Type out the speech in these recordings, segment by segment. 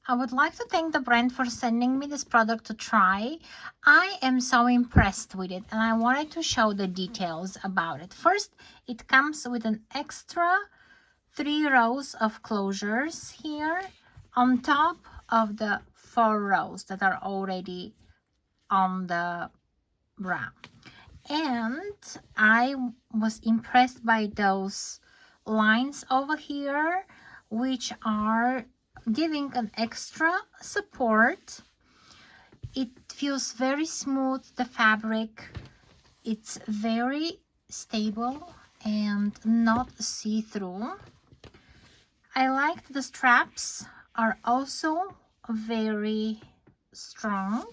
I would like to thank the brand for sending me this product to try. I am so impressed with it and I wanted to show the details about it. First, it comes with an extra 3 rows of closures here on top of the 4 rows that are already on the bra. And I was impressed by those lines over here, which are giving an extra support. It feels very smooth, the fabric. It's very stable and not see-through. I like the straps are also very strong,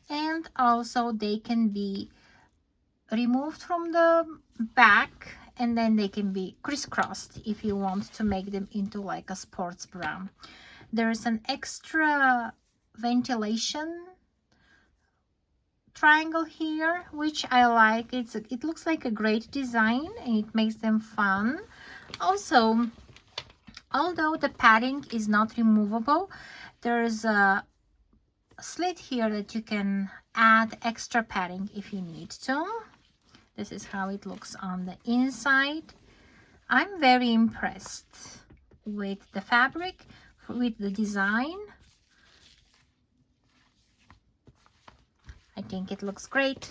and also they can be removed from the back and then they can be crisscrossed if you want to make them into like a sports bra. There's an extra ventilation triangle here, which I like. It looks like a great design and it makes them fun. Also, although the padding is not removable, there's a slit here that you can add extra padding if you need to. This is how it looks on the inside. I'm very impressed with the fabric, with the design. I think it looks great.